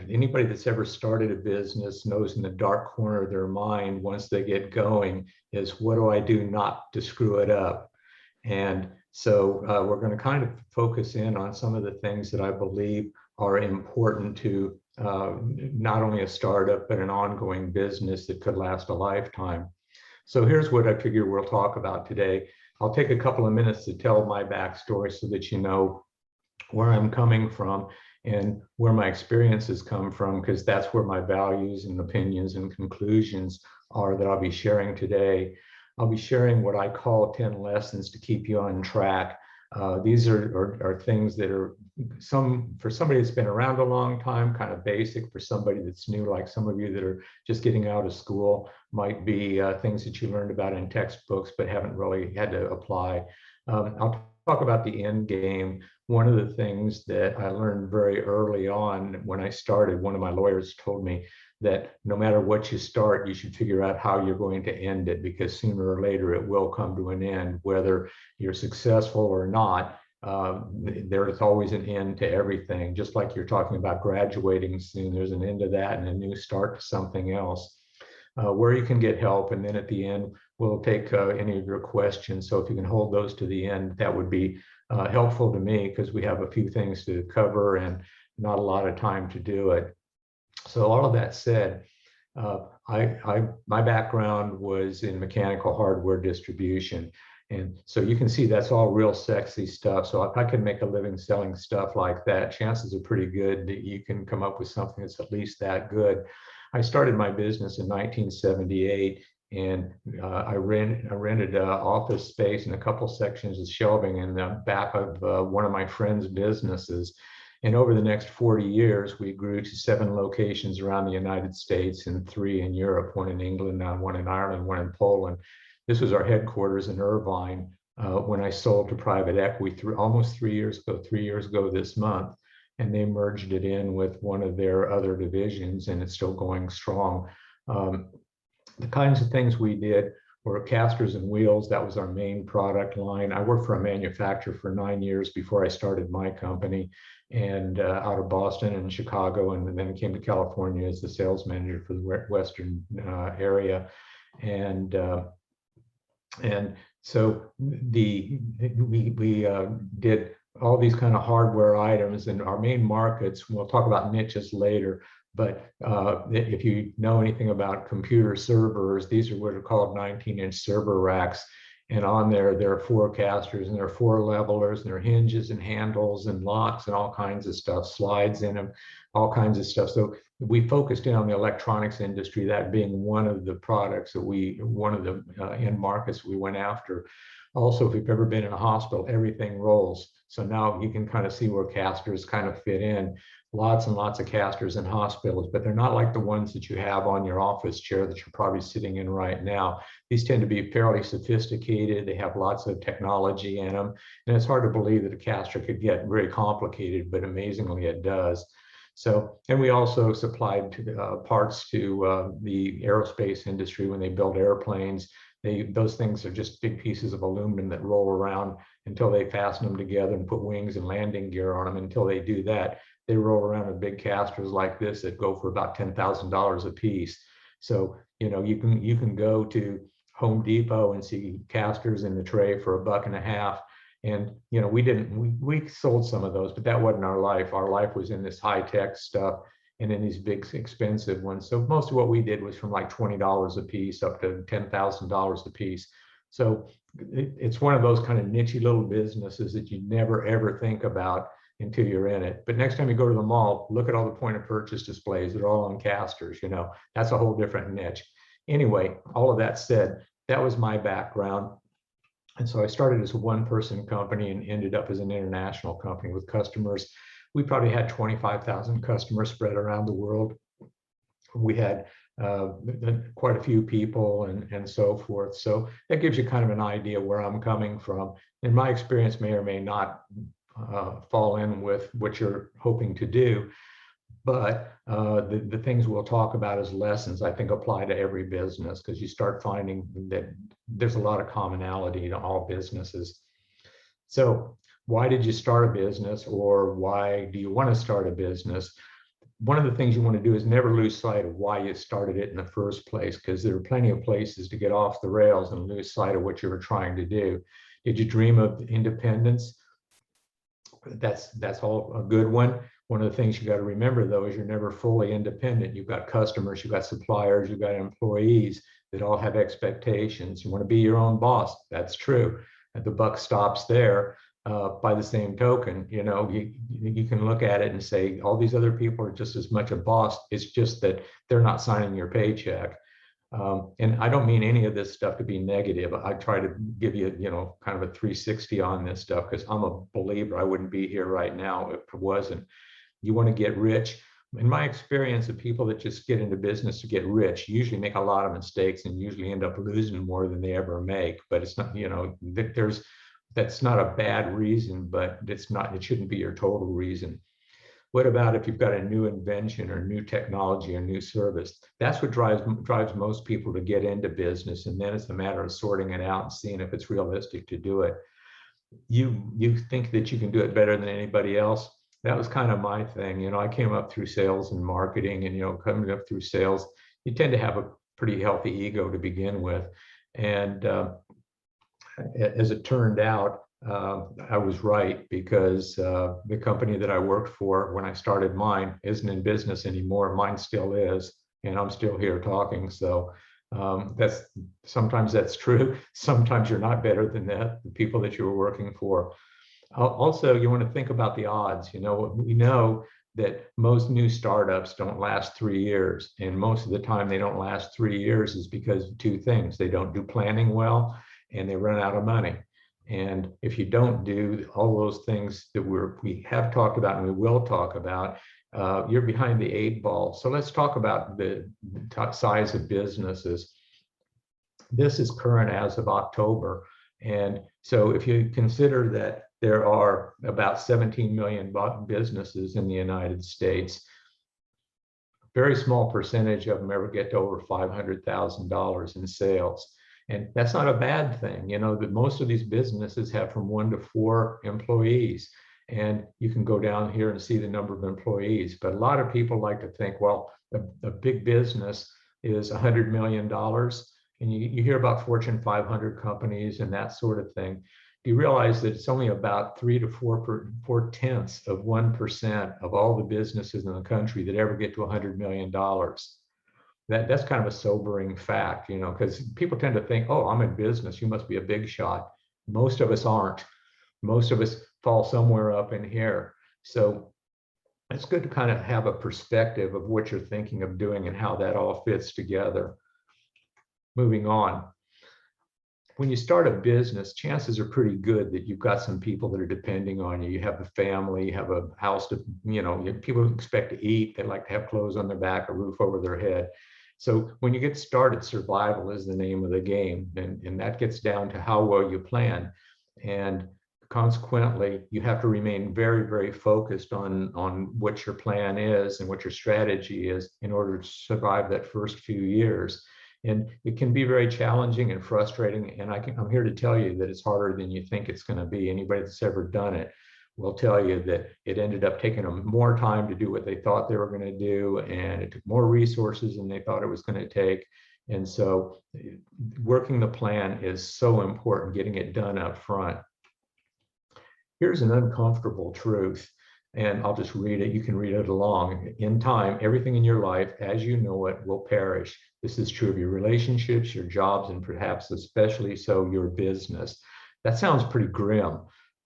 anybody that's ever started a business knows in the dark corner of their mind, once they get going, is what do I do not to screw it up? And so we're going to kind of focus in on some of the things that I believe are important to not only a startup, but an ongoing business that could last a lifetime. So here's what I figure we'll talk about today. I'll take a couple of minutes to tell my backstory so that you know where I'm coming from and where my experiences come from, because that's where my values and opinions and conclusions are that I'll be sharing today. I'll be sharing what I call 10 lessons to keep you on track. These are things that are for somebody that's been around a long time, kind of basic. For somebody that's new, like some of you that are just getting out of school, might be things that you learned about in textbooks but haven't really had to apply. I'll talk about the end game. One of the things that I learned very early on when I started, one of my lawyers told me that no matter what you start, you should figure out how you're going to end it, because sooner or later it will come to an end, whether you're successful or not. There is always an end to everything. Just like you're talking about graduating soon, there's an end to that and a new start to something else. Where you can get help, and then at the end, we'll take any of your questions. So if you can hold those to the end, that would be helpful to me, because we have a few things to cover and not a lot of time to do it. So all of that said, my background was in mechanical hardware distribution. And so you can see that's all real sexy stuff. So if I can make a living selling stuff like that, chances are pretty good that you can come up with something that's at least that good. I started my business in 1978, and I rented office space and a couple sections of shelving in the back of one of my friend's businesses. And over the next 40 years, we grew to 7 locations around the United States and 3 in Europe, 1 in England, now 1 in Ireland, 1 in Poland. This was our headquarters in Irvine when I sold to private equity almost 3 years ago this month. And they merged it in with one of their other divisions, and it's still going strong. The kinds of things we did were casters and wheels. That was our main product line. I worked for a manufacturer for 9 years before I started my company, and out of Boston and Chicago, and then came to California as the sales manager for the Western area. And so we did all these kind of hardware items, and our main markets, we'll talk about niches later, but if you know anything about computer servers, these are what are called 19-inch server racks. And on there are 4 casters, and there are 4 levelers, and there are hinges and handles and locks and all kinds of stuff, slides in them, all kinds of stuff. So we focused in on the electronics industry, that being one of the products that one of the end markets we went after. Also, if you've ever been in a hospital, everything rolls. So now you can kind of see where casters kind of fit in. Lots and lots of casters in hospitals, but they're not like the ones that you have on your office chair that you're probably sitting in right now. These tend to be fairly sophisticated. They have lots of technology in them. And it's hard to believe that a caster could get very complicated, but amazingly it does. So, and we also supplied parts to the aerospace industry when they build airplanes. Those things are just big pieces of aluminum that roll around until they fasten them together and put wings and landing gear on them. Until they do that, they roll around with big casters like this that go for about $10,000 a piece. So, you know, you can go to Home Depot and see casters in the tray for $1.50. And, you know, we sold some of those, but that wasn't our life. Our life was in this high-tech stuff and in these big expensive ones. So most of what we did was from like $20 a piece up to $10,000 a piece. So it's one of those kind of niche little businesses that you never ever think about until you're in it. But next time you go to the mall, look at all the point of purchase displays. They're all on casters, you know, that's a whole different niche. Anyway, all of that said, that was my background. And so I started as a 1-person company and ended up as an international company with customers. We probably had 25,000 customers spread around the world. We had quite a few people and so forth. So that gives you kind of an idea where I'm coming from. And my experience may or may not fall in with what you're hoping to do. But the things we'll talk about as lessons, I think, apply to every business, because you start finding that there's a lot of commonality to all businesses. So why did you start a business, or why do you want to start a business? one of the things you want to do is never lose sight of why you started it in the first place, because there are plenty of places to get off the rails and lose sight of what you were trying to do. Did you dream of independence? That's all a good one. One of the things you got to remember, though, is you're never fully independent. You've got customers, you've got suppliers, you've got employees that all have expectations. You want to be your own boss. That's true. And the buck stops there. By the same token, you know, you can look at it and say, all these other people are just as much a boss. It's just that they're not signing your paycheck. And I don't mean any of this stuff to be negative. I try to give you, you know, kind of a 360 on this stuff, because I'm a believer. I wouldn't be here right now if it wasn't. You want to get rich. In my experience, the people that just get into business to get rich usually make a lot of mistakes and usually end up losing more than they ever make. But it's not, you know, that's not a bad reason, but it shouldn't be your total reason. What about if you've got a new invention or new technology or new service? That's what drives most people to get into business. And then it's a matter of sorting it out and seeing if it's realistic to do it. You think that you can do it better than anybody else. That was kind of my thing. You know, I came up through sales and marketing, and, you know, coming up through sales, you tend to have a pretty healthy ego to begin with. And as it turned out, I was right, because the company that I worked for when I started mine isn't in business anymore. Mine still is, and I'm still here talking. So sometimes that's true. Sometimes you're not better than the people that you were working for. Also, you want to think about the odds. You know, we know that most new startups don't last 3 years, and most of the time they don't last 3 years is because of two things. They don't do planning well, and they run out of money. And if you don't do all those things that we have talked about and we will talk about, you're behind the 8 ball. So let's talk about the size of businesses. This is current as of October. And so if you consider that there are about 17 million businesses in the United States, a very small percentage of them ever get to over $500,000 in sales. And that's not a bad thing. You know, that most of these businesses have from 1 to 4 employees. And you can go down here and see the number of employees. But a lot of people like to think, well, a big business is $100 million. And you hear about Fortune 500 companies and that sort of thing. Do you realize that it's only about 3 to 4/10 of 1% of all the businesses in the country that ever get to $100 million? That's kind of a sobering fact, you know, because people tend to think, oh, I'm in business, you must be a big shot. Most of us aren't. Most of us fall somewhere up in here. So it's good to kind of have a perspective of what you're thinking of doing and how that all fits together. Moving on. When you start a business, chances are pretty good that you've got some people that are depending on you. You have a family, you have a house to, you know, people expect to eat. They like to have clothes on their back, a roof over their head. So when you get started, survival is the name of the game. And that gets down to how well you plan. And consequently, you have to remain very, very focused on what your plan is and what your strategy is in order to survive that first few years. And it can be very challenging and frustrating. And I'm here to tell you that it's harder than you think it's going to be. Anybody that's ever done it will tell you that it ended up taking them more time to do what they thought they were going to do. And it took more resources than they thought it was going to take. And so working the plan is so important, getting it done up front. Here's an uncomfortable truth. And I'll just read it. You can read it along. In time, everything in your life, as you know it, will perish. This is true of your relationships, your jobs, and perhaps especially so your business. That sounds pretty grim,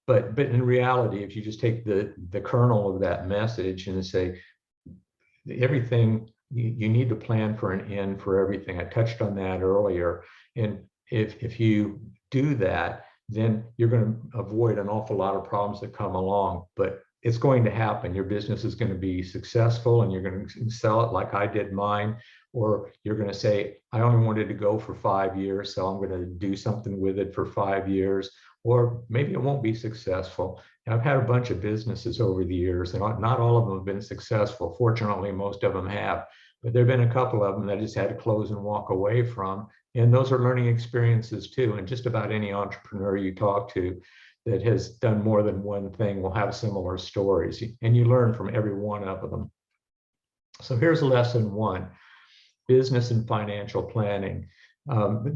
but in reality, if you just take the kernel of that message and say, everything, you need to plan for an end for everything. I touched on that earlier. And if you do that, then you're going to avoid an awful lot of problems that come along. But it's going to happen. Your business is going to be successful and you're going to sell it like I did mine, or you're going to say, I only wanted to go for 5 years, so I'm going to do something with it for 5 years, or maybe it won't be successful. And I've had a bunch of businesses over the years, and not all of them have been successful. Fortunately, most of them have, but there've been a couple of them that I just had to close and walk away from. And those are learning experiences too. And just about any entrepreneur you talk to that has done more than one thing will have similar stories, and you learn from every one of them. So here's lesson one: business and financial planning.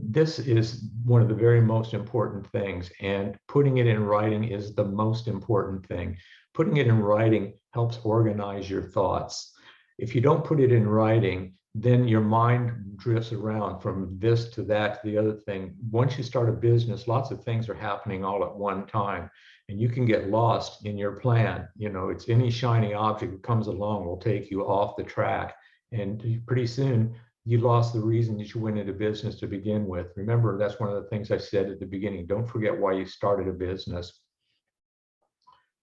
This is one of the very most important things, and putting it in writing is the most important thing. Putting it in writing helps organize your thoughts. If you don't put it in writing, then your mind drifts around from this to that to the other thing. Once you start a business, lots of things are happening all at one time, and you can get lost in your plan. You know, it's any shiny object that comes along will take you off the track, and pretty soon you lost the reason that you went into business to begin with. Remember, that's one of the things I said at the beginning. Don't forget why you started a business.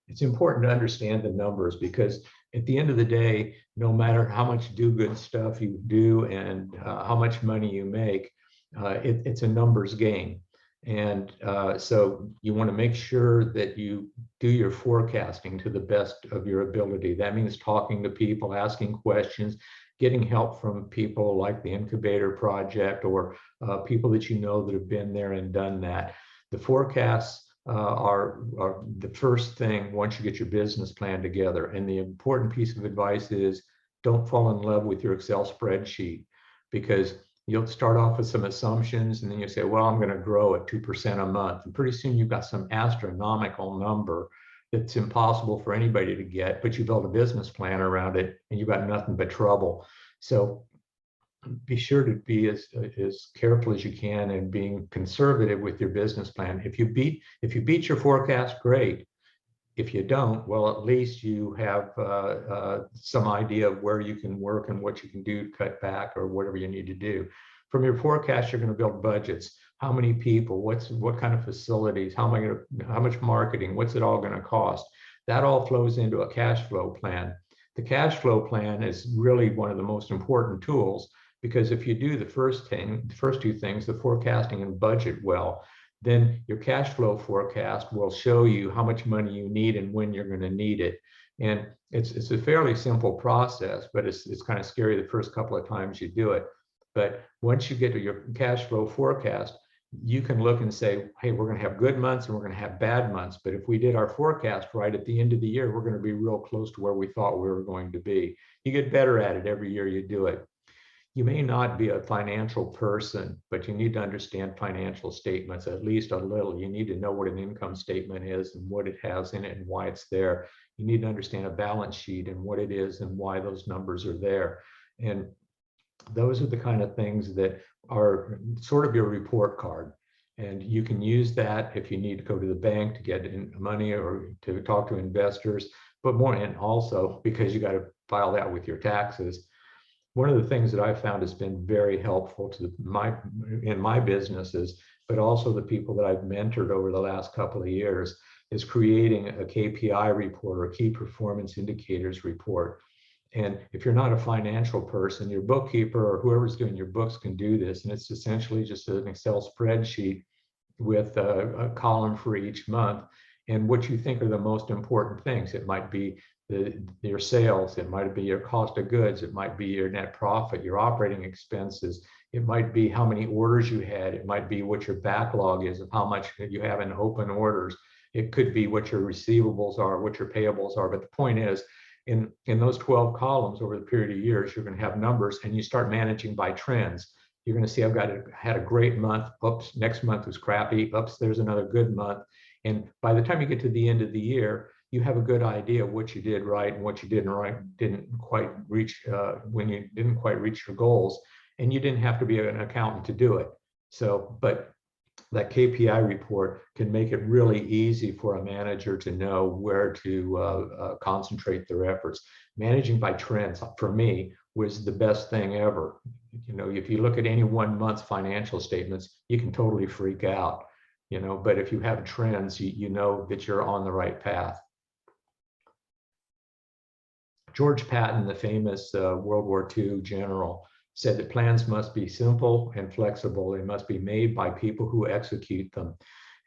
It's important to understand the numbers, because at the end of the day, no matter how much do-good stuff you do and how much money you make, it's a numbers game. And so you want to make sure that you do your forecasting to the best of your ability. That means talking to people, asking questions, getting help from people like the Incubator Project, or people that you know that have been there and done that. The forecasts are the first thing once you get your business plan together. And the important piece of advice is, don't fall in love with your Excel spreadsheet, because you'll start off with some assumptions and then you say, well, I'm going to grow at 2% a month. And pretty soon you've got some astronomical number that's impossible for anybody to get, but you build a business plan around it and you've got nothing but trouble. So be sure to be as careful as you can and being conservative with your business plan. If you beat your forecast, great. If you don't, well, at least you have some idea of where you can work and what you can do to cut back or whatever you need to do. From your forecast, you're going to build budgets. How many people? What kind of facilities? How much marketing? What's it all going to cost? That all flows into a cash flow plan. The cash flow plan is really one of the most important tools, because if you do the first two things, the forecasting and budget well, then your cash flow forecast will show you how much money you need and when you're going to need it. And it's a fairly simple process, but it's kind of scary the first couple of times you do it. But once you get to your cash flow forecast, you can look and say, hey, we're going to have good months and we're going to have bad months. But if we did our forecast right at the end of the year, we're going to be real close to where we thought we were going to be. You get better at it every year you do it. You may not be a financial person, but you need to understand financial statements at least a little. You need to know what an income statement is and what it has in it and why it's there. You need to understand a balance sheet and what it is and why those numbers are there. And those are the kind of things that are sort of your report card. And you can use that if you need to go to the bank to get money or to talk to investors, but more, and also because you got to file that with your taxes. One of the things that I found has been very helpful to in my businesses, but also the people that I've mentored over the last couple of years, is creating a KPI report or key performance indicators report. And if you're not a financial person, your bookkeeper or whoever's doing your books can do this. And it's essentially just an Excel spreadsheet with a column for each month and what you think are the most important things. It might be your sales, it might be your cost of goods, it might be your net profit, your operating expenses, it might be how many orders you had, it might be what your backlog is of how much you have in open orders, it could be what your receivables are, what your payables are. But the point is, in those 12 columns over the period of years, you're going to have numbers, and you start managing by trends. You're going to see, had a great month, oops, next month was crappy, oops, there's another good month. And by the time you get to the end of the year, you have a good idea of what you did right and what you didn't quite reach when you didn't quite reach your goals, and you didn't have to be an accountant to do it. So, but that KPI report can make it really easy for a manager to know where to concentrate their efforts. Managing by trends, for me, was the best thing ever. You know, if you look at any 1 month's financial statements, you can totally freak out. You know, but if you have trends, you know that you're on the right path. George Patton, the famous World War II general, said that plans must be simple and flexible. They must be made by people who execute them.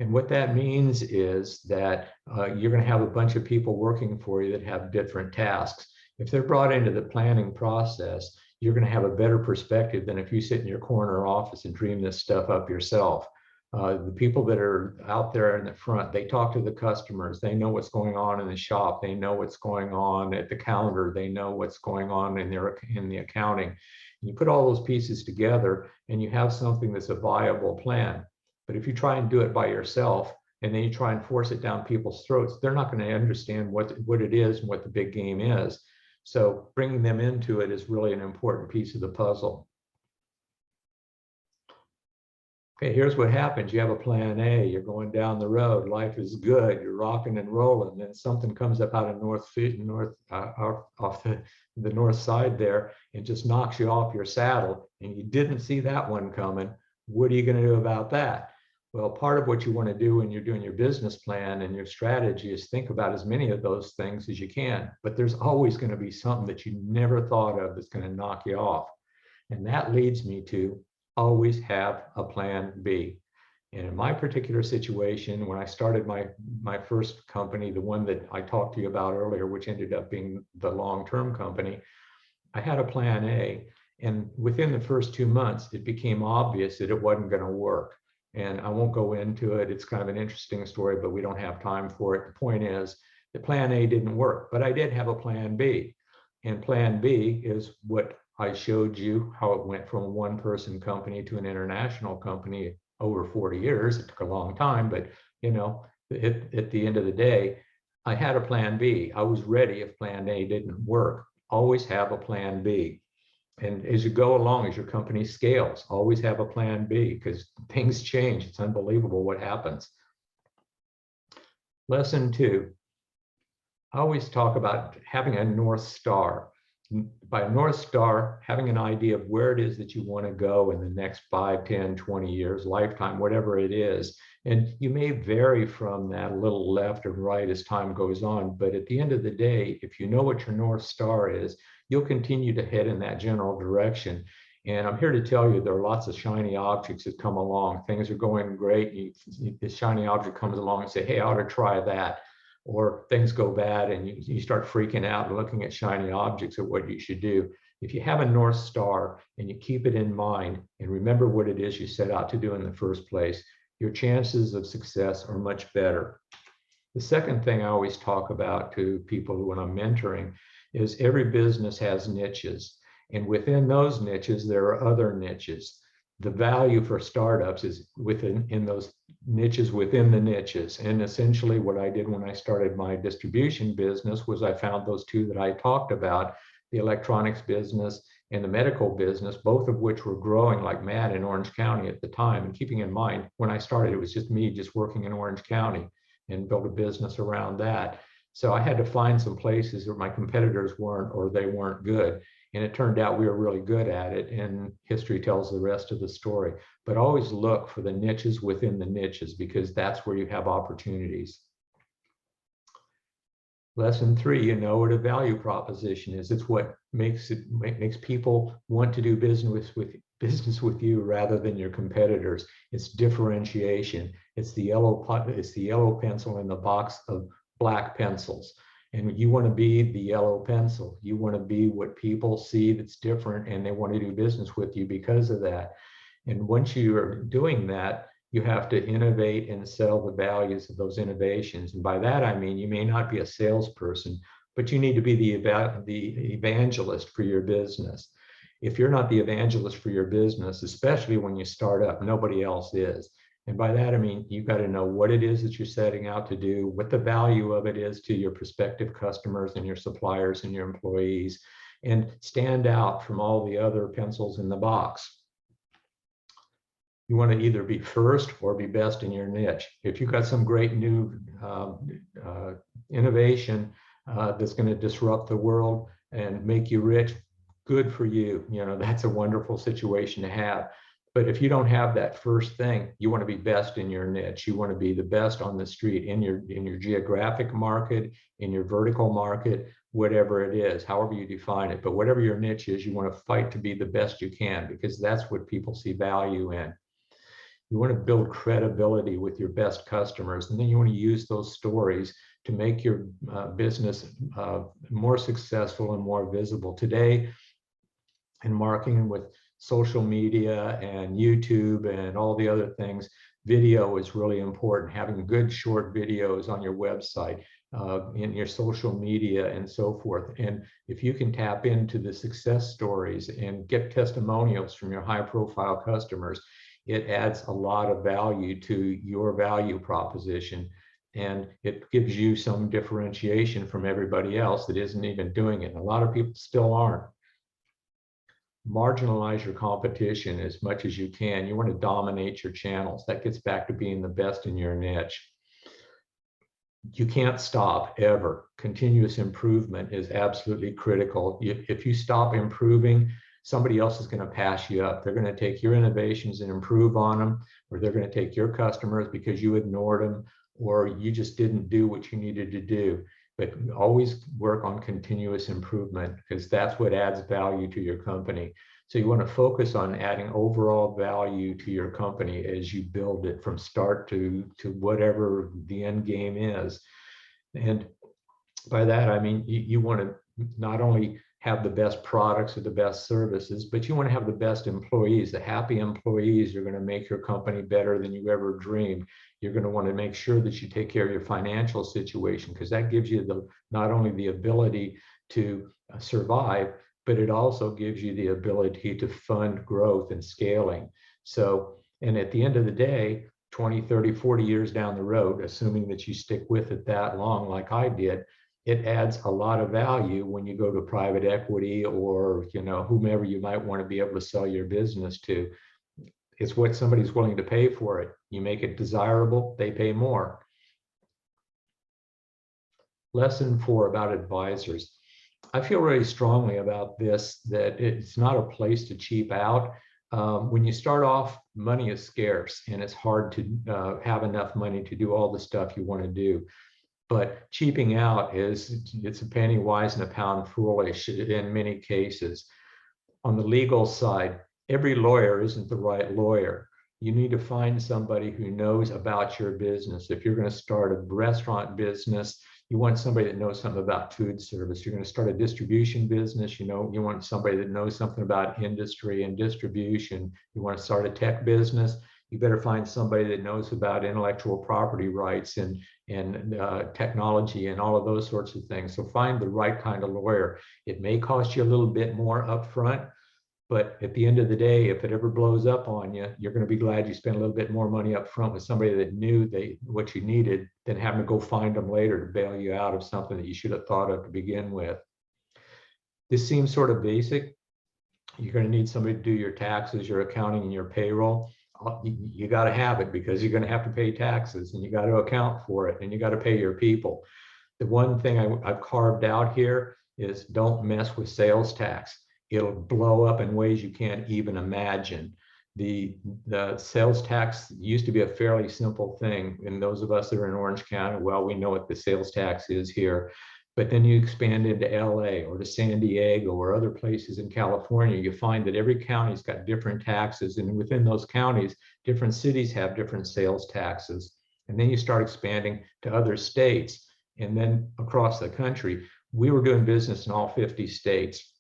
And what that means is that you're going to have a bunch of people working for you that have different tasks. If they're brought into the planning process, you're going to have a better perspective than if you sit in your corner office and dream this stuff up yourself. The people that are out there in the front, they talk to the customers. They know what's going on in the shop. They know what's going on at the counter. They know what's going on in the accounting. You put all those pieces together and you have something that's a viable plan. But if you try and do it by yourself and then you try and force it down people's throats, they're not going to understand what it is and what the big game is. So bringing them into it is really an important piece of the puzzle. Okay, here's what happens. You have a plan A, you're going down the road, life is good, you're rocking and rolling, then something comes up out of off the north side there and just knocks you off your saddle, and you didn't see that one coming. What are you going to do about that? Well, part of what you want to do when you're doing your business plan and your strategy is think about as many of those things as you can, but there's always going to be something that you never thought of that's going to knock you off. And that leads me to always have a plan B. And in my particular situation, when I started my first company, the one that I talked to you about earlier, which ended up being the long-term company, I had a plan A. And within the first 2 months, it became obvious that it wasn't going to work. And I won't go into it. It's kind of an interesting story, but we don't have time for it. The point is, the plan A didn't work, but I did have a plan B. And plan B is what I showed you, how it went from a one-person company to an international company over 40 years. It took a long time, but you know, at the end of the day, I had a plan B. I was ready if plan A didn't work. Always have a plan B. And as you go along, as your company scales, always have a plan B, because things change. It's unbelievable what happens. Lesson 2, I always talk about having a North Star. By North Star, having an idea of where it is that you want to go in the next 5, 10, 20 years, lifetime, whatever it is. And you may vary from that a little left or right as time goes on. But at the end of the day, if you know what your North Star is, you'll continue to head in that general direction. And I'm here to tell you there are lots of shiny objects that come along. Things are going great. This shiny object comes along and say, hey, I ought to try that. Or things go bad and you start freaking out and looking at shiny objects at what you should do. If you have a North Star and you keep it in mind and remember what it is you set out to do in the first place, your chances of success are much better. The second thing I always talk about to people when I'm mentoring is every business has niches. And within those niches, there are other niches. The value for startups is in those niches within the niches. And essentially what I did when I started my distribution business was I found those two that I talked about, the electronics business and the medical business, both of which were growing like mad in Orange County at the time. And keeping in mind, when I started, it was just me just working in Orange County and built a business around that. So I had to find some places where my competitors weren't, or they weren't good. And it turned out we were really good at it, and history tells the rest of the story. But always look for the niches within the niches, because that's where you have opportunities. Lesson 3, you know what a value proposition is. It's what makes people want to do business with you rather than your competitors. It's differentiation. It's the yellow pencil in the box of black pencils. And you want to be the yellow pencil. You want to be what people see that's different, and they want to do business with you because of that. And once you are doing that, you have to innovate and sell the values of those innovations. And by that, I mean, you may not be a salesperson, but you need to be the evangelist for your business. If you're not the evangelist for your business, especially when you start up, nobody else is. And by that, I mean, you've got to know what it is that you're setting out to do, what the value of it is to your prospective customers and your suppliers and your employees, and stand out from all the other pencils in the box. You want to either be first or be best in your niche. If you've got some great new innovation that's going to disrupt the world and make you rich, good for you. You know, that's a wonderful situation to have. But if you don't have that first thing, you want to be best in your niche. You want to be the best on the street, in your geographic market, in your vertical market, whatever it is, however you define it. But whatever your niche is, you want to fight to be the best you can, because that's what people see value in. You want to build credibility with your best customers, and then you want to use those stories to make your business more successful and more visible. Today, in marketing with social media and YouTube and all the other things, video is really important, having good short videos on your website, in your social media and so forth. And if you can tap into the success stories and get testimonials from your high profile customers, it adds a lot of value to your value proposition. And it gives you some differentiation from everybody else that isn't even doing it. And a lot of people still aren't. Marginalize your competition as much as you can. You want to dominate your channels. That gets back to being the best in your niche. You can't stop ever. Continuous improvement is absolutely critical. If you stop improving, somebody else is going to pass you up. They're going to take your innovations and improve on them, or they're going to take your customers because you ignored them, or you just didn't do what you needed to do. But always work on continuous improvement, because that's what adds value to your company. So you want to focus on adding overall value to your company as you build it from start to whatever the end game is. And by that, I mean, you want to not only have the best products or the best services, but you want to have the best employees. The happy employees are going to make your company better than you ever dreamed. You're going to want to make sure that you take care of your financial situation, because that gives you not only the ability to survive, but it also gives you the ability to fund growth and scaling. So, and at the end of the day, 20, 30, 40 years down the road, assuming that you stick with it that long like I did, it adds a lot of value when you go to private equity or, you know, whomever you might want to be able to sell your business to. It's what somebody's willing to pay for it. You make it desirable, they pay more. Lesson 4 about advisors. I feel really strongly about this, that it's not a place to cheap out. When you start off, money is scarce and it's hard to have enough money to do all the stuff you want to do. But cheaping out it's a penny wise and a pound foolish in many cases. On the legal side, every lawyer isn't the right lawyer. You need to find somebody who knows about your business. If you're going to start a restaurant business, you want somebody that knows something about food service. You're going to start a distribution business, you want somebody that knows something about industry and distribution. You want to start a tech business, you better find somebody that knows about intellectual property rights and technology and all of those sorts of things. So find the right kind of lawyer. It may cost you a little bit more upfront, but at the end of the day, if it ever blows up on you, you're going to be glad you spent a little bit more money up front with somebody that knew what you needed than having to go find them later to bail you out of something that you should have thought of to begin with. This seems sort of basic. You're going to need somebody to do your taxes, your accounting, and your payroll. You got to have it, because you're going to have to pay taxes and you got to account for it and you got to pay your people. The one thing I've carved out here is don't mess with sales tax. It'll blow up in ways you can't even imagine. The sales tax used to be a fairly simple thing. And those of us that are in Orange County, well, we know what the sales tax is here. But then you expand into LA or to San Diego or other places in California, you find that every county's got different taxes. And within those counties, different cities have different sales taxes. And then you start expanding to other states and then across the country. We were doing business in all 50 states.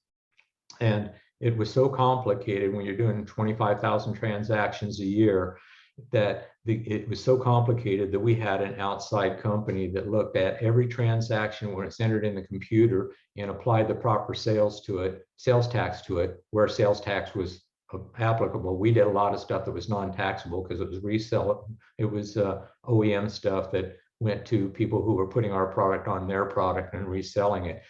And it was so complicated when you're doing 25,000 transactions a year that it was so complicated that we had an outside company that looked at every transaction when it's entered in the computer and applied the proper sales tax to it, where sales tax was applicable. We did a lot of stuff that was non-taxable because it was OEM stuff that went to people who were putting our product on their product and reselling it.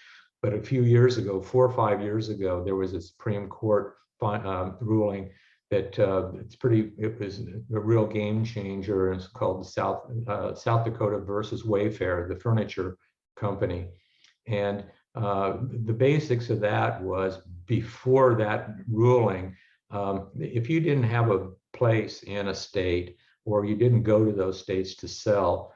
But a few years ago, 4 or 5 years ago, there was a Supreme Court ruling that it was a real game changer. It's called the South Dakota versus Wayfair, the furniture company. And the basics of that was, before that ruling, if you didn't have a place in a state or you didn't go to those states to sell,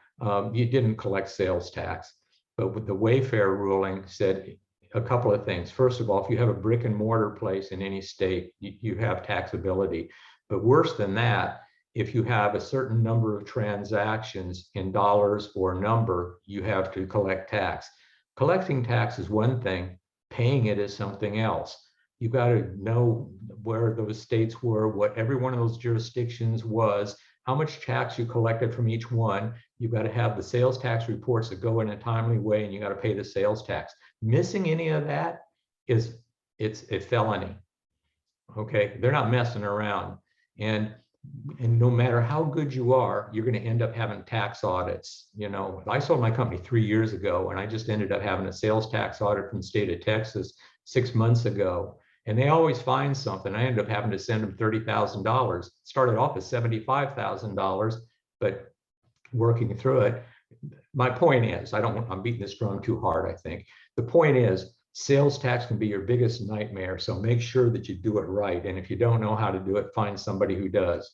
you didn't collect sales tax. But with the Wayfair ruling said a couple of things. First of all, if you have a brick and mortar place in any state, you have taxability. But worse than that, if you have a certain number of transactions in dollars or number, you have to collect tax. Collecting tax is one thing, paying it is something else. You've got to know where those states were, what every one of those jurisdictions was, how much tax you collected from each one. You've got to have the sales tax reports that go in a timely way, and you got to pay the sales tax. Missing any of that it's a felony. Okay, they're not messing around. And no matter how good you are, you're going to end up having tax audits. You know, I sold my company 3 years ago, and I just ended up having a sales tax audit from the state of Texas 6 months ago. And they always find something. I ended up having to send them $30,000. Started off as $75,000, but working through it. My point is, I'm beating this drum too hard, I think. The point is, sales tax can be your biggest nightmare, so make sure that you do it right. And if you don't know how to do it, find somebody who does.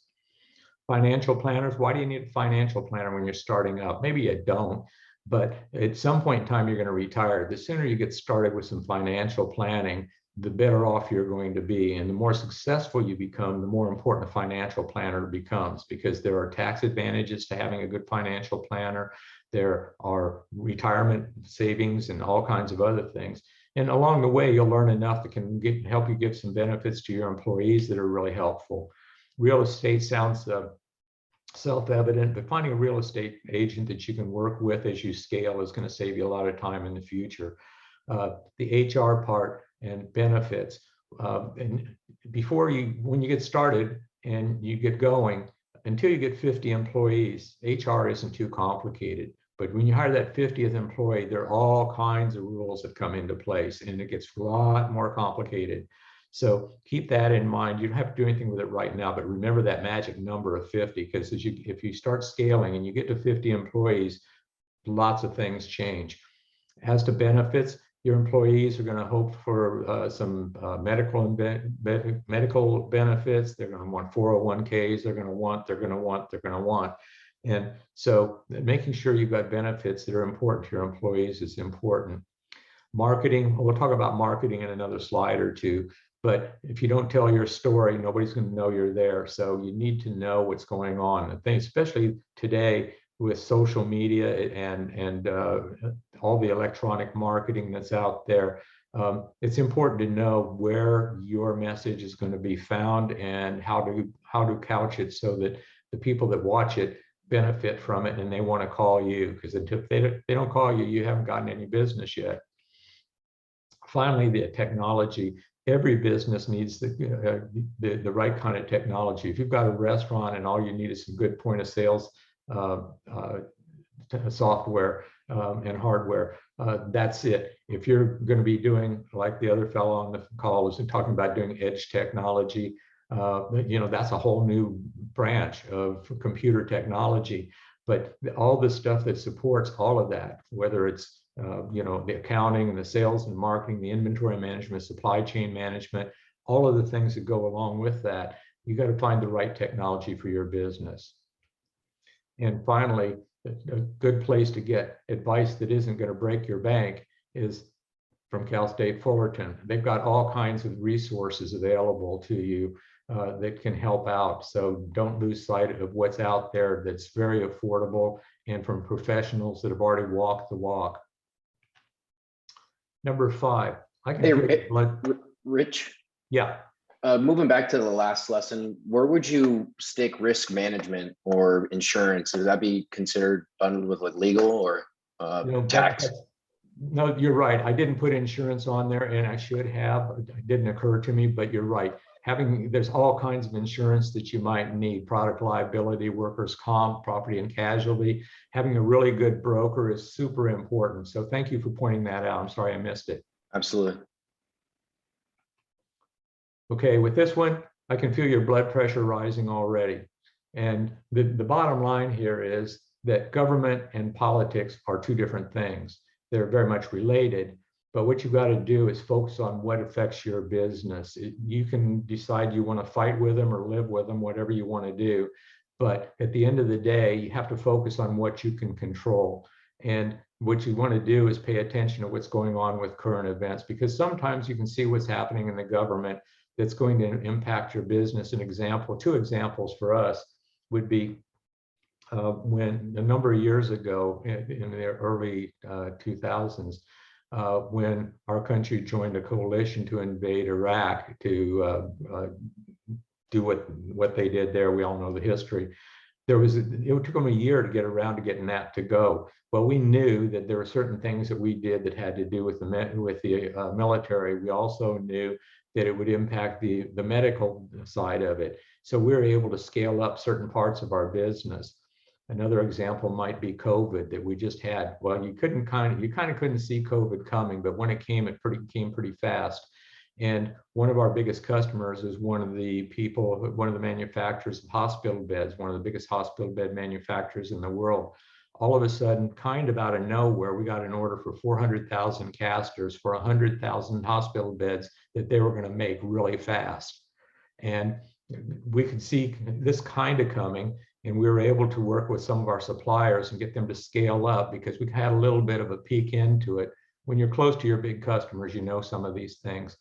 Financial planners, why do you need a financial planner when you're starting up? Maybe you don't, but at some point in time, you're going to retire. The sooner you get started with some financial planning, the better off you're going to be. And the more successful you become, the more important a financial planner becomes, because there are tax advantages to having a good financial planner. There are retirement savings and all kinds of other things. And along the way, you'll learn enough that can help you give some benefits to your employees that are really helpful. Real estate sounds self-evident, but finding a real estate agent that you can work with as you scale is going to save you a lot of time in the future. The HR part and benefits. And when you get started and you get going, until you get 50 employees, HR isn't too complicated. But when you hire that 50th employee, there are all kinds of rules that come into place, and it gets a lot more complicated. So keep that in mind. You don't have to do anything with it right now, but remember that magic number of 50, because if you start scaling and you get to 50 employees, lots of things change. As to benefits, your employees are going to hope for some medical benefits. They're going to want 401ks. They're going to want. And so making sure you've got benefits that are important to your employees is important. Marketing, we'll talk about marketing in another slide or two, but if you don't tell your story, nobody's going to know you're there. So you need to know what's going on. I think especially today with social media and all the electronic marketing that's out there, it's important to know where your message is going to be found and how to couch it so that the people that watch it benefit from it and they want to call you, because if they don't call you, you haven't gotten any business yet. Finally, the technology. Every business needs the right kind of technology. If you've got a restaurant and all you need is some good point of sales software and hardware, that's it. If you're going to be doing, like the other fellow on the call was talking about, doing edge technology, that's a whole new branch of computer technology. But all the stuff that supports all of that, whether it's the accounting and the sales and marketing, the inventory management, supply chain management, all of the things that go along with that, you got to find the right technology for your business. And finally, a good place to get advice that isn't going to break your bank is from Cal State Fullerton. They've got all kinds of resources available to you that can help out. So don't lose sight of what's out there that's very affordable and from professionals that have already walked the walk. Number 5. Rich? Yeah. Moving back to the last lesson, where would you stick risk management or insurance? Would that be considered bundled with like legal or tax? No, you're right. I didn't put insurance on there, and I should have. It didn't occur to me, but you're right. There's all kinds of insurance that you might need: product liability, workers' comp, property and casualty. Having a really good broker is super important. So thank you for pointing that out. I'm sorry I missed it. Absolutely. Okay, with this one, I can feel your blood pressure rising already. And the bottom line here is that government and politics are two different things. They're very much related, but what you've got to do is focus on what affects your business. You can decide you want to fight with them or live with them, whatever you want to do. But at the end of the day, you have to focus on what you can control. And what you want to do is pay attention to what's going on with current events, because sometimes you can see what's happening in the government that's going to impact your business. Two examples for us would be when a number of years ago in the early 2000s, when our country joined a coalition to invade Iraq to do what they did there. We all know the history. it took them a year to get around to getting that to go. Well, we knew that there were certain things that we did that had to do with the military. We also knew that it would impact the medical side of it. So we were able to scale up certain parts of our business. Another example might be COVID that we just had. Well, you kind of couldn't see COVID coming, but when it came, came pretty fast. And one of our biggest customers is one of the manufacturers of hospital beds, one of the biggest hospital bed manufacturers in the world. All of a sudden, kind of out of nowhere, we got an order for 400,000 casters for 100,000 hospital beds that they were going to make really fast. And we could see this kind of coming, and we were able to work with some of our suppliers and get them to scale up because we had a little bit of a peek into it. When you're close to your big customers, you know some of these things.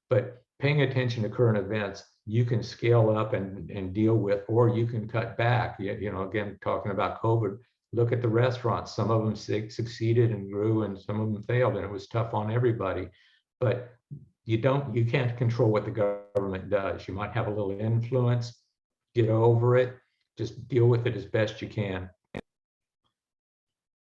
But paying attention to current events, you can scale up and deal with, or you can cut back. You know, again, talking about COVID, look at the restaurants. Some of them succeeded and grew, and some of them failed, and it was tough on everybody. But you can't control what the government does. You might have a little influence, get over it, just deal with it as best you can.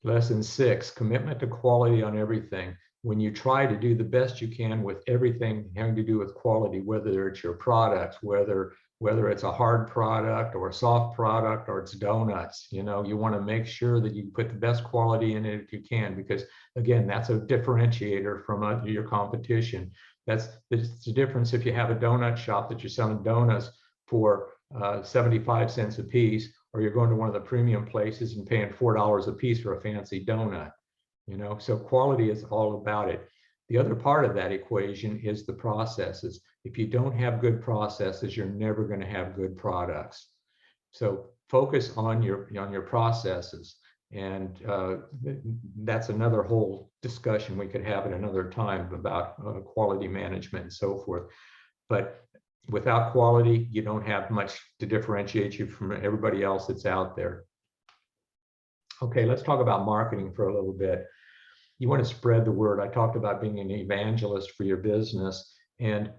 Lesson 6, commitment to quality on everything. When you try to do the best you can with everything having to do with quality, whether it's your products, whether it's a hard product or a soft product or it's donuts, you know, you want to make sure that you put the best quality in it if you can, because again, that's a differentiator from your competition. That's the difference if you have a donut shop that you're selling donuts for 75 cents a piece, or you're going to one of the premium places and paying $4 a piece for a fancy donut. You know, so quality is all about it. The other part of that equation is the processes. If you don't have good processes, you're never going to have good products. So focus on your processes, and that's another whole discussion we could have at another time about quality management and so forth. But without quality, you don't have much to differentiate you from everybody else that's out there. Okay, let's talk about marketing for a little bit. You want to spread the word. I talked about being an evangelist for your business. And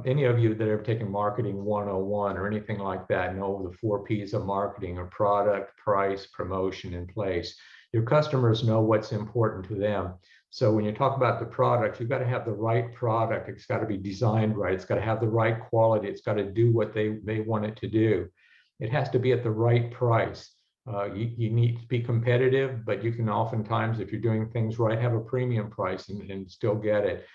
any of you that have ever taken Marketing 101 or anything like that know the 4 Ps of marketing: or product, price, promotion, and place. Your customers know what's important to them. So when you talk about the product, you've got to have the right product. It's got to be designed right. It's got to have the right quality. It's got to do what they want it to do. It has to be at the right price. You need to be competitive, but you can oftentimes, if you're doing things right, have a premium price and still get it.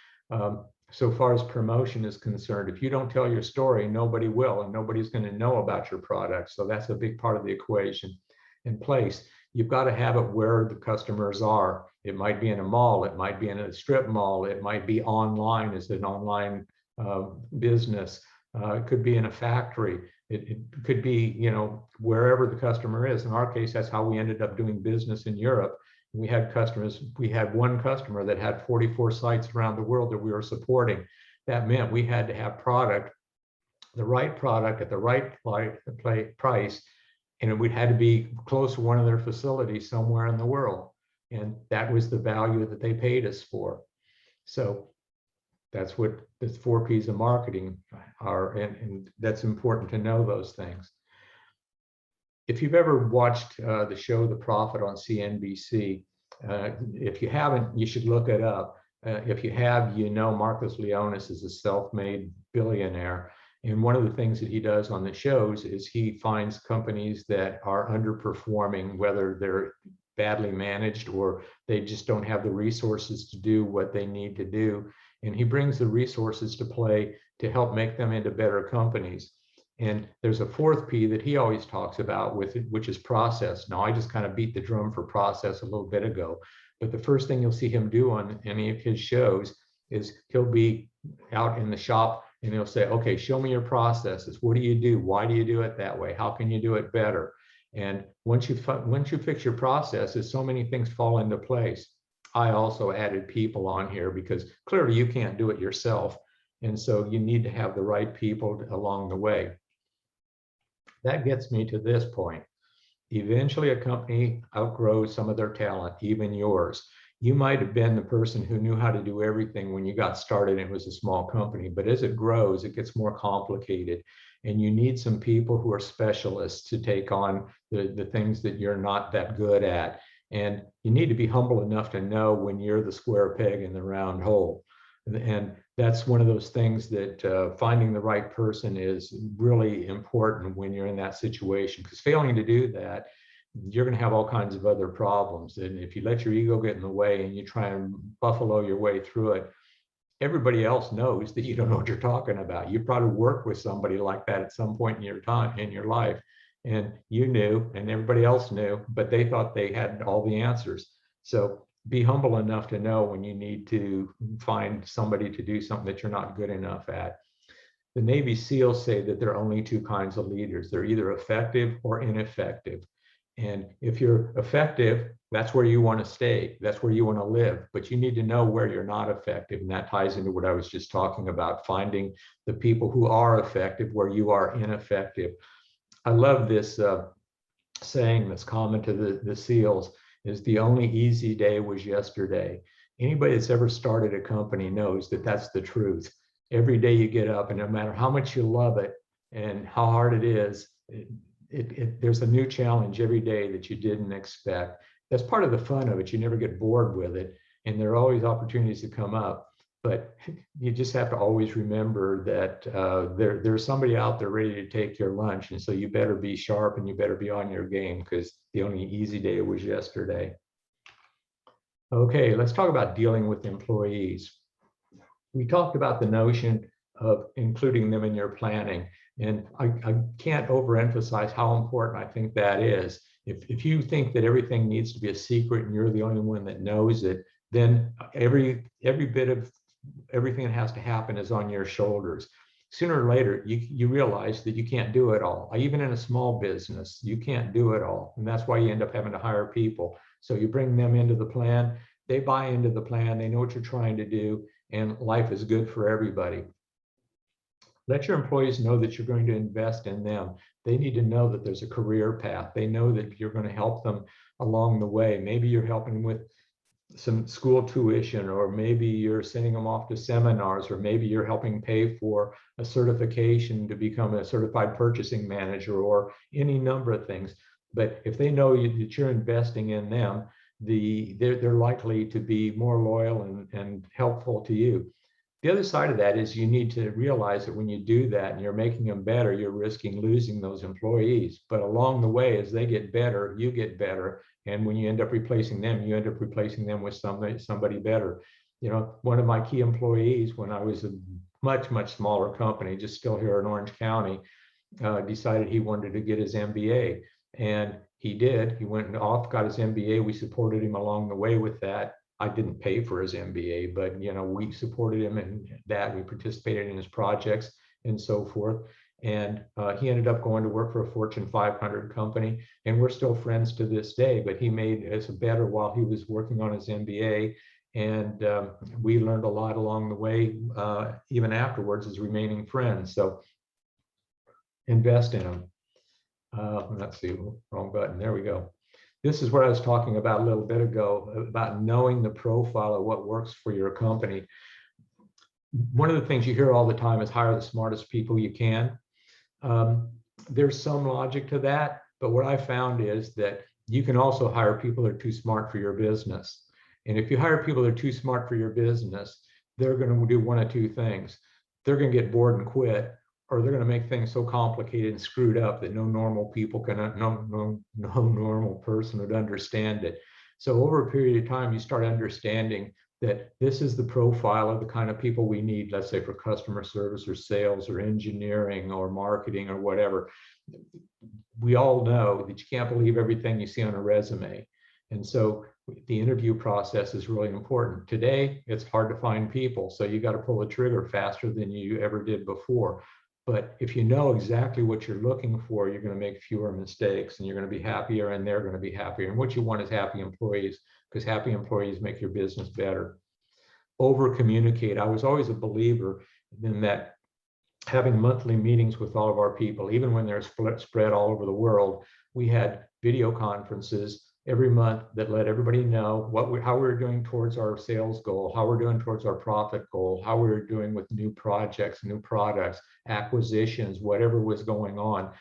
So far as promotion is concerned, if you don't tell your story, nobody will, and nobody's going to know about your product. So that's a big part of the equation. In place, you've got to have it where the customers are. It might be in a mall, it might be in a strip mall, it might be online as an online business. It could be in a factory. It could be, you know, wherever the customer is. In our case, that's how we ended up doing business in Europe. We had one customer that had 44 sites around the world that we were supporting. That meant we had to have the right product at the right price, and we had to be close to one of their facilities somewhere in the world. And that was the value that they paid us for. So that's what the 4 Ps of marketing are, and that's important to know those things. If you've ever watched the show The Profit on CNBC, if you haven't, you should look it up. If you have, you know Marcus Leonis is a self-made billionaire. And one of the things that he does on the shows is he finds companies that are underperforming, whether they're badly managed or they just don't have the resources to do what they need to do. And he brings the resources to play to help make them into better companies. And there's a 4th P that he always talks about, which is process. Now, I just kind of beat the drum for process a little bit ago, but the first thing you'll see him do on any of his shows is he'll be out in the shop and he'll say, okay, show me your processes. What do you do? Why do you do it that way? How can you do it better? And once you fix your processes, so many things fall into place. I also added people on here because clearly you can't do it yourself. And so you need to have the right people along the way. That gets me to this point. Eventually, a company outgrows some of their talent, even yours. You might have been the person who knew how to do everything when you got started and it was a small company, but as it grows, it gets more complicated. And you need some people who are specialists to take on the things that you're not that good at. And you need to be humble enough to know when you're the square peg in the round hole. And that's one of those things that finding the right person is really important when you're in that situation, because failing to do that, you're going to have all kinds of other problems. And if you let your ego get in the way and you try and buffalo your way through it, everybody else knows that you don't know what you're talking about. You probably worked with somebody like that at some point in your time in your life, and you knew and everybody else knew, but they thought they had all the answers. So be humble enough to know when you need to find somebody to do something that you're not good enough at. The Navy SEALs say that there are only two kinds of leaders. They're either effective or ineffective. And if you're effective, that's where you want to stay. That's where you want to live. But you need to know where you're not effective. And that ties into what I was just talking about, finding the people who are effective where you are ineffective. I love this saying that's common to the SEALs, is the only easy day was yesterday. Anybody that's ever started a company knows that that's the truth. Every day you get up, and no matter how much you love it and how hard it is, there's a new challenge every day that you didn't expect. That's part of the fun of it. You never get bored with it, and there are always opportunities to come up. But you just have to always remember that there's somebody out there ready to take your lunch, and so you better be sharp and you better be on your game, because the only easy day was yesterday. Okay, let's talk about dealing with employees. We talked about the notion of including them in your planning. And I can't overemphasize how important I think that is. If you think that everything needs to be a secret and you're the only one that knows it, then every bit of everything that has to happen is on your shoulders. Sooner or later, you realize that you can't do it all. Even in a small business, you can't do it all. And that's why you end up having to hire people. So you bring them into the plan, they buy into the plan, they know what you're trying to do, and life is good for everybody. Let your employees know that you're going to invest in them. They need to know that there's a career path. They know that you're going to help them along the way. Maybe you're helping them with some school tuition, or maybe you're sending them off to seminars, or maybe you're helping pay for a certification to become a certified purchasing manager, or any number of things. But if they know that you're investing in them, they're likely to be more loyal and helpful to you. The other side of that is you need to realize that when you do that and you're making them better, you're risking losing those employees. But along the way, as they get better, you get better. And when you end up replacing them, you end up replacing them with somebody better. You know, one of my key employees, when I was a much, much smaller company, just still here in Orange County, decided he wanted to get his MBA. And he did. He went off, got his MBA. We supported him along the way with that. I didn't pay for his MBA, but we supported him in that. We participated in his projects and so forth. And he ended up going to work for a Fortune 500 company, and we're still friends to this day. But he made us better while he was working on his MBA, and we learned a lot along the way, even afterwards, as remaining friends. So invest in him. Let's see, wrong button. There we go. This is what I was talking about a little bit ago, about knowing the profile of what works for your company. One of the things you hear all the time is hire the smartest people you can. There's some logic to that, but what I found is that you can also hire people that are too smart for your business. And if you hire people that are too smart for your business, they're going to do one of two things. They're going to get bored and quit, or they're going to make things so complicated and screwed up that no normal person would understand it. So over a period of time, you start understanding that this is the profile of the kind of people we need, let's say for customer service or sales or engineering or marketing or whatever. We all know that you can't believe everything you see on a resume. And so the interview process is really important. Today, it's hard to find people, so you got to pull the trigger faster than you ever did before. But if you know exactly what you're looking for, you're going to make fewer mistakes, and you're going to be happier, and they're going to be happier. And what you want is happy employees, because happy employees make your business better. Over communicate. I was always a believer in that, having monthly meetings with all of our people, even when they're spread all over the world. We had video conferences every month that let everybody know how we're doing towards our sales goal, how we're doing towards our profit goal, how we're doing with new projects, new products, acquisitions, whatever was going on.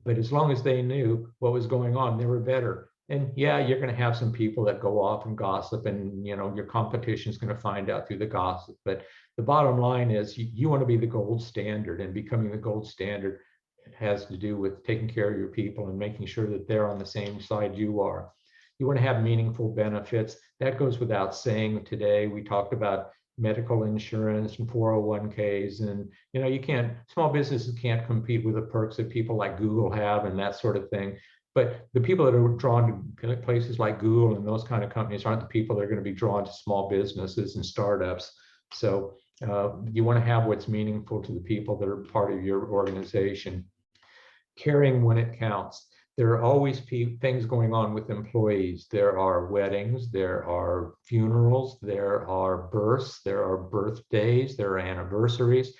But as long as they knew what was going on, they were better. And yeah, you're going to have some people that go off and gossip, and your competition is going to find out through the gossip. But the bottom line is you want to be the gold standard, and becoming the gold standard has to do with taking care of your people and making sure that they're on the same side you are. You want to have meaningful benefits. That goes without saying. Today, we talked about medical insurance and 401ks, and small businesses can't compete with the perks that people like Google have and that sort of thing. But the people that are drawn to places like Google and those kind of companies aren't the people that are going to be drawn to small businesses and startups. So you want to have what's meaningful to the people that are part of your organization. Caring when it counts. There are always things going on with employees. There are weddings, there are funerals, there are births, there are birthdays, there are anniversaries.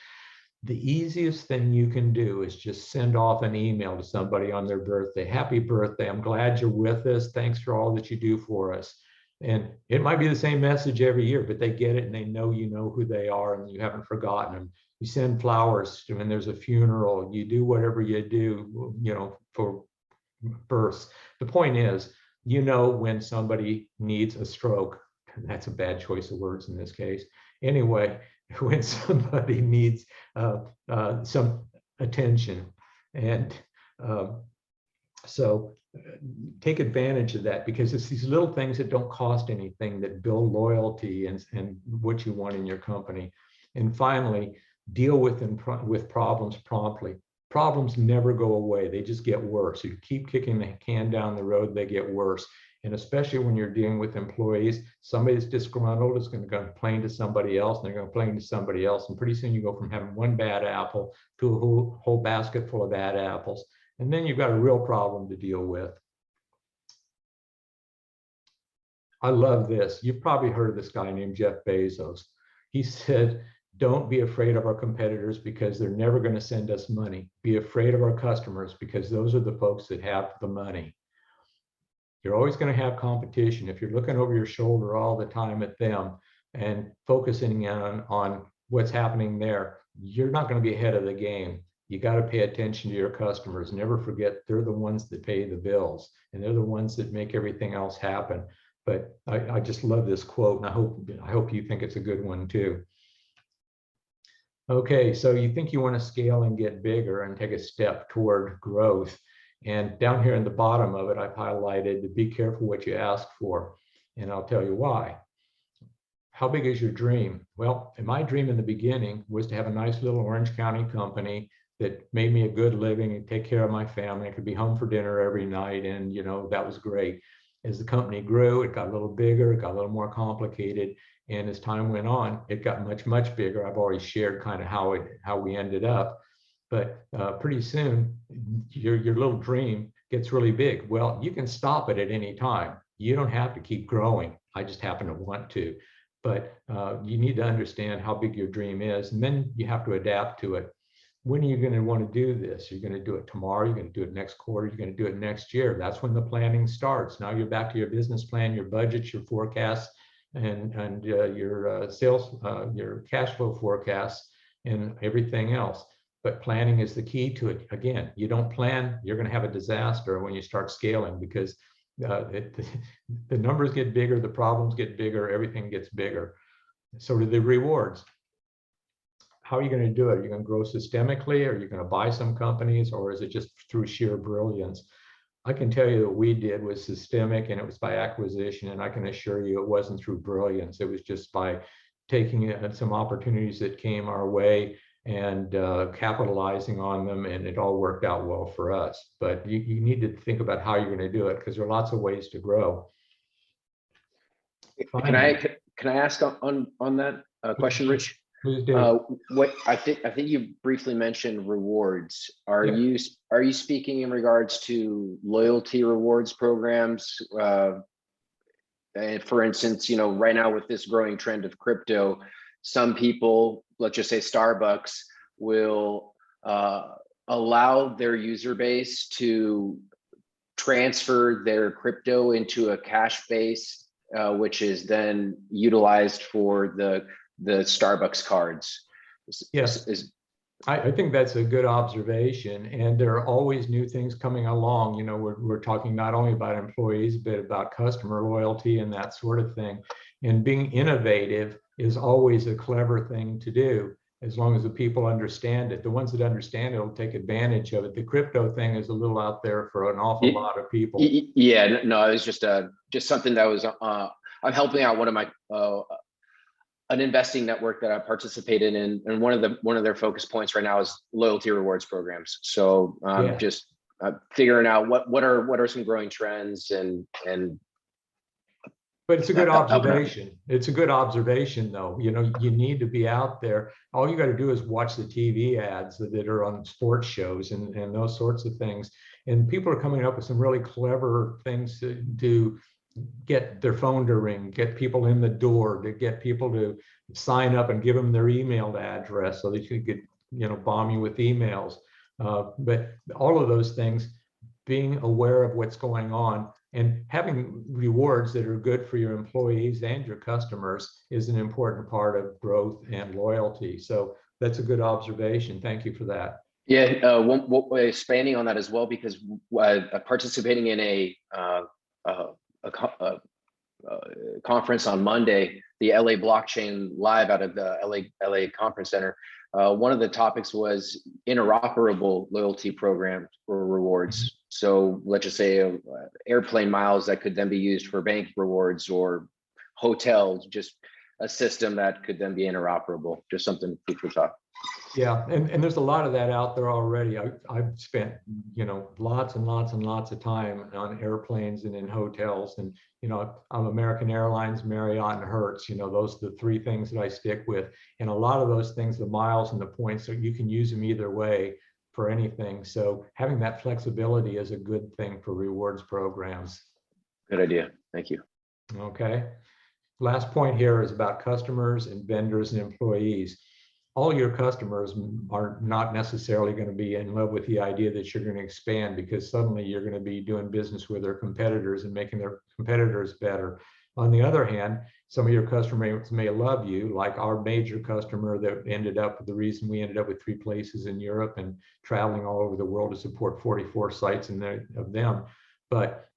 The easiest thing you can do is just send off an email to somebody on their birthday. Happy birthday. I'm glad you're with us. Thanks for all that you do for us. And it might be the same message every year, but they get it and they know you know who they are and you haven't forgotten them. You send flowers when there's a funeral. You do whatever you do, for births. The point is, when somebody needs a stroke. That's a bad choice of words in this case. Anyway, when somebody needs some attention. And so take advantage of that, because it's these little things that don't cost anything that build loyalty and what you want in your company. And finally, deal with problems promptly. Problems never go away. They just get worse. You keep kicking the can down the road, they get worse. And especially when you're dealing with employees, somebody that's disgruntled is going to complain to somebody else, and they're going to complain to somebody else. And pretty soon you go from having one bad apple to a whole basket full of bad apples. And then you've got a real problem to deal with. I love this. You've probably heard of this guy named Jeff Bezos. He said, don't be afraid of our competitors because they're never going to send us money. Be afraid of our customers because those are the folks that have the money. You're always going to have competition. If you're looking over your shoulder all the time at them and focusing on what's happening there, you're not going to be ahead of the game. You got to pay attention to your customers. Never forget they're the ones that pay the bills, and they're the ones that make everything else happen. But I just love this quote, and I hope you think it's a good one too. Okay, so you think you want to scale and get bigger and take a step toward growth. And down here in the bottom of it, I've highlighted to be careful what you ask for. And I'll tell you why. How big is your dream? Well, my dream in the beginning was to have a nice little Orange County company that made me a good living and take care of my family. I could be home for dinner every night, and that was great. As the company grew, it got a little bigger, it got a little more complicated. And as time went on, it got much, much bigger. I've already shared kind of how we ended up. But pretty soon, your little dream gets really big. Well, you can stop it at any time. You don't have to keep growing. I just happen to want to. But you need to understand how big your dream is, and then you have to adapt to it. When are you going to want to do this? You're going to do it tomorrow. You're going to do it next quarter. You're going to do it next year. That's when the planning starts. Now you're back to your business plan, your budgets, your forecasts, and your sales, your cash flow forecasts, and everything else. But planning is the key to it. Again, you don't plan, you're going to have a disaster when you start scaling, because the numbers get bigger, the problems get bigger, everything gets bigger. So do the rewards. How are you going to do it? Are you going to grow systemically? Are you going to buy some companies, or is it just through sheer brilliance? I can tell you what we did was systemic, and it was by acquisition. And I can assure you it wasn't through brilliance. It was just by taking some opportunities that came our way and capitalizing on them, and it all worked out well for us. But you need to think about how you're going to do it, because there are lots of ways to grow. Can I ask on that question, Rich? Please do. What I think you briefly mentioned rewards. Are you speaking in regards to loyalty rewards programs? And for instance, right now with this growing trend of crypto, some people, let's just say Starbucks, will allow their user base to transfer their crypto into a cash base, which is then utilized for the Starbucks cards. Yes. I think that's a good observation, and there are always new things coming along. You know, we're talking not only about employees, but about customer loyalty and that sort of thing. And being innovative is always a clever thing to do, as long as the people understand it. The ones that understand it will take advantage of it. The crypto thing is a little out there for an awful lot of people. Yeah, no, it was just something that was, I'm helping out one of my, an investing network that I participated in, and one of their focus points right now is loyalty rewards programs. So just figuring out what are some growing trends and. But it's a good observation. It's a good observation, though. You know, you need to be out there. All you got to do is watch the TV ads that are on sports shows and those sorts of things. And people are coming up with some really clever things to get their phone to ring, get people in the door, to get people to sign up and give them their email address so that you could, you know, bomb you with emails. But all of those things, being aware of what's going on and having rewards that are good for your employees and your customers is an important part of growth and loyalty. So that's a good observation. Thank you for that. Yeah, expanding on that as well, because participating in a conference on Monday, the LA Blockchain Live out of the LA Conference Center. One of the topics was interoperable loyalty programs or rewards. So let's just say airplane miles that could then be used for bank rewards, or hotels, just a system that could then be interoperable. Just something food for thought. Yeah, and there's a lot of that out there already. I've spent, you know, lots and lots and lots of time on airplanes and in hotels, and you know, I'm American Airlines, Marriott, and Hertz. You know, those are the three things that I stick with. And a lot of those things, the miles and the points, so you can use them either way for anything. So having that flexibility is a good thing for rewards programs. Good idea. Thank you. Okay. Last point here is about customers and vendors and employees. All your customers are not necessarily going to be in love with the idea that you're going to expand, because suddenly you're going to be doing business with their competitors and making their competitors better. On the other hand, some of your customers may love you, like our major customer that ended up, the reason we ended up with 3 places in Europe and traveling all over the world to support 44 sites of them. But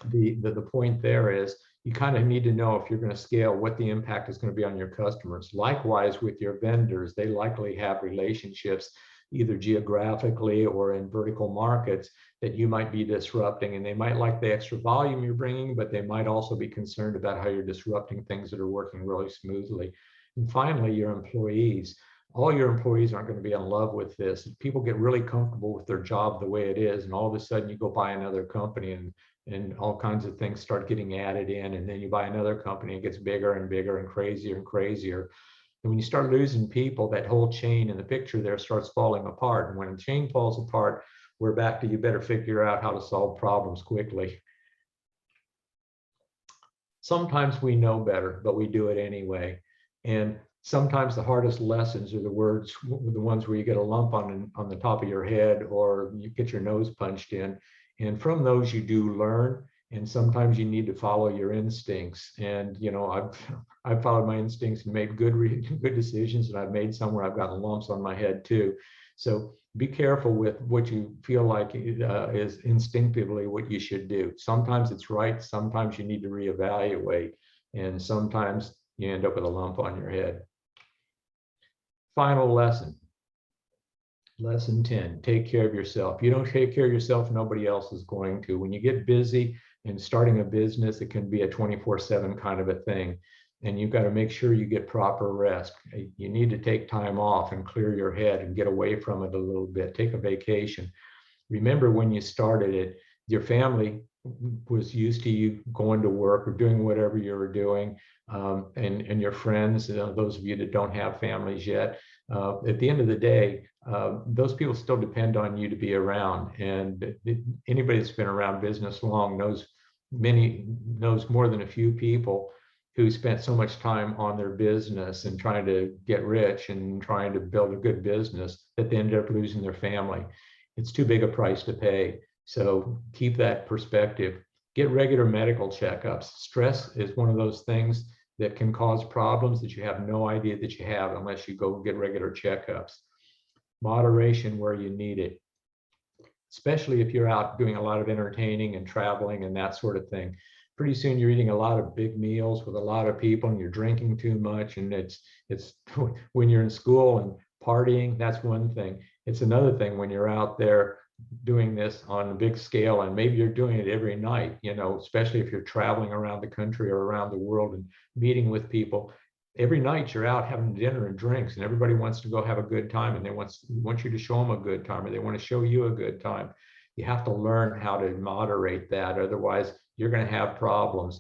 the point there is, you kind of need to know, if you're going to scale, what the impact is going to be on your customers. Likewise with your vendors, they likely have relationships either geographically or in vertical markets that you might be disrupting, and they might like the extra volume you're bringing, but they might also be concerned about how you're disrupting things that are working really smoothly. And finally, your employees. All your employees aren't going to be in love with this. People get really comfortable with their job the way it is, and all of a sudden you go buy another company and all kinds of things start getting added in, and then you buy another company, it gets bigger and bigger and crazier and crazier. And when you start losing people, that whole chain in the picture there starts falling apart. And when a chain falls apart, we're back to, you better figure out how to solve problems quickly. Sometimes we know better, but we do it anyway. And sometimes the hardest lessons are the ones where you get a lump on the top of your head, or you get your nose punched in. And from those you do learn, and sometimes you need to follow your instincts. And you know, I've followed my instincts and made good decisions, and I've made some where I've gotten lumps on my head too. So be careful with what you feel like is instinctively what you should do. Sometimes it's right, sometimes you need to reevaluate, and sometimes you end up with a lump on your head. Final lesson. Lesson 10, take care of yourself. If you don't take care of yourself, nobody else is going to. When you get busy and starting a business, it can be a 24/7 kind of a thing. And you've got to make sure you get proper rest. You need to take time off and clear your head and get away from it a little bit. Take a vacation. Remember, when you started it, your family was used to you going to work or doing whatever you were doing, and your friends, those of you that don't have families yet, at the end of the day, those people still depend on you to be around. And anybody that's been around business long knows more than a few people who spent so much time on their business and trying to get rich and trying to build a good business that they ended up losing their family. It's too big a price to pay. So keep that perspective. Get regular medical checkups. Stress is one of those things that can cause problems that you have no idea that you have unless you go get regular checkups. Moderation where you need it, especially if you're out doing a lot of entertaining and traveling and that sort of thing. Pretty soon you're eating a lot of big meals with a lot of people and you're drinking too much. And it's when you're in school and partying, that's one thing. It's another thing when you're out there doing this on a big scale, and maybe you're doing it every night, you know, especially if you're traveling around the country or around the world and meeting with people. Every night you're out having dinner and drinks, and everybody wants to go have a good time, and they want you to show them a good time, or they want to show you a good time. You have to learn how to moderate that, otherwise you're going to have problems.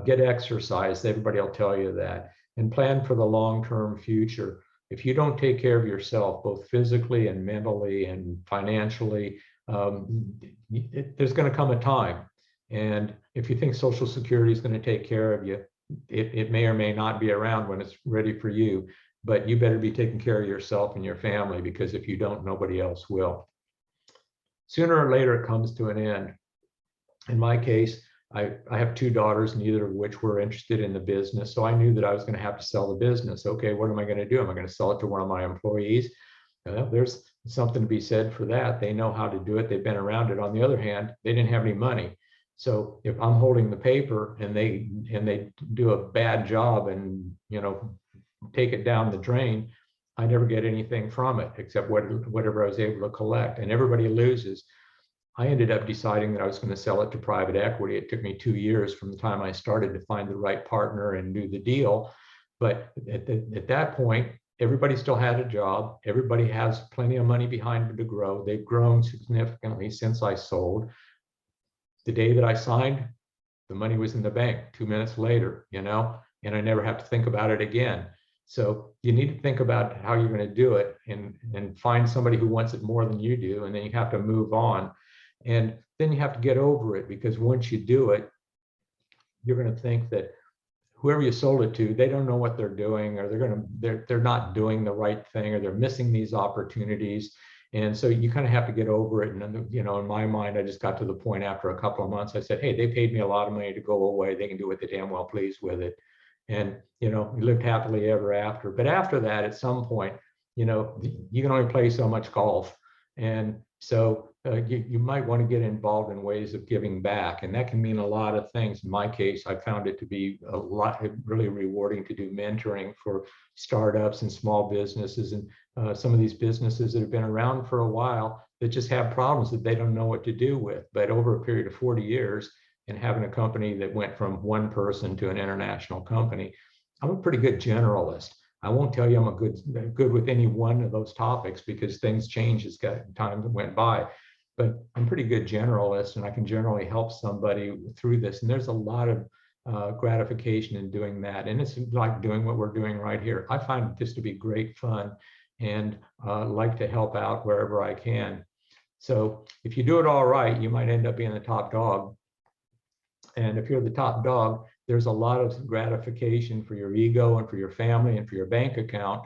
Get exercise. Everybody will tell you that, and plan for the long-term future. If you don't take care of yourself, both physically and mentally and financially, there's going to come a time. And if you think Social Security is going to take care of you, it may or may not be around when it's ready for you, but you better be taking care of yourself and your family, because if you don't, nobody else will. Sooner or later, it comes to an end. In my case, I have two daughters, neither of which were interested in the business. So I knew that I was going to have to sell the business. Okay, what am I going to do? Am I going to sell it to one of my employees? There's something to be said for that. They know how to do it. They've been around it. On the other hand, they didn't have any money. So if I'm holding the paper and they do a bad job and, you know, take it down the drain, I never get anything from it except whatever I was able to collect, and everybody loses. I ended up deciding that I was going to sell it to private equity. It took me 2 years from the time I started to find the right partner and do the deal. But at that point, everybody still had a job. Everybody has plenty of money behind them to grow. They've grown significantly since I sold. The day that I signed, the money was in the bank 2 minutes later, you know, and I never have to think about it again. So you need to think about how you're going to do it, and find somebody who wants it more than you do, and then you have to move on. And then you have to get over it, because once you do it, you're going to think that whoever you sold it to, they don't know what they're doing, or they're not doing the right thing, or they're missing these opportunities. And so you kind of have to get over it. And then, you know, in my mind, I just got to the point after a couple of months, I said, hey, they paid me a lot of money to go away. They can do what they damn well please with it. And, you know, we lived happily ever after. But after that, at some point, you know, you can only play so much golf. And so you might want to get involved in ways of giving back. And that can mean a lot of things. In my case, I found it to be a lot really rewarding to do mentoring for startups and small businesses, and some of these businesses that have been around for a while that just have problems that they don't know what to do with. But over a period of 40 years, and having a company that went from one person to an international company, I'm a pretty good generalist. I won't tell you I'm a good with any one of those topics, because things change as time went by. But I'm pretty good generalist, and I can generally help somebody through this. And there's a lot of gratification in doing that. And it's like doing what we're doing right here. I find this to be great fun, and like to help out wherever I can. So if you do it all right, you might end up being the top dog. And if you're the top dog, there's a lot of gratification for your ego and for your family and for your bank account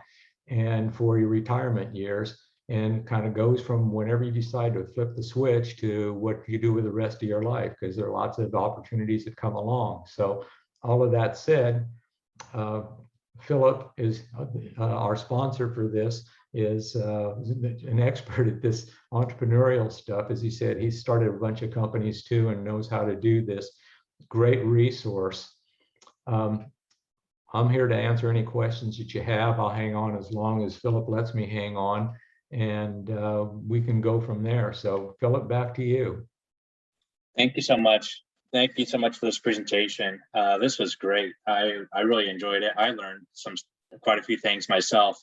and for your retirement years, and kind of goes from whenever you decide to flip the switch to what you do with the rest of your life, because there are lots of opportunities that come along. So all of that said, Philip is our sponsor for this, is an expert at this entrepreneurial stuff. As he said, he's started a bunch of companies too and knows how to do this. Great resource. I'm here to answer any questions that you have. I'll hang on as long as Philip lets me hang on, and we can go from there. So Philip, back to you. Thank you so much. Thank you so much for this presentation. This was great. I really enjoyed it. I learned quite a few things myself.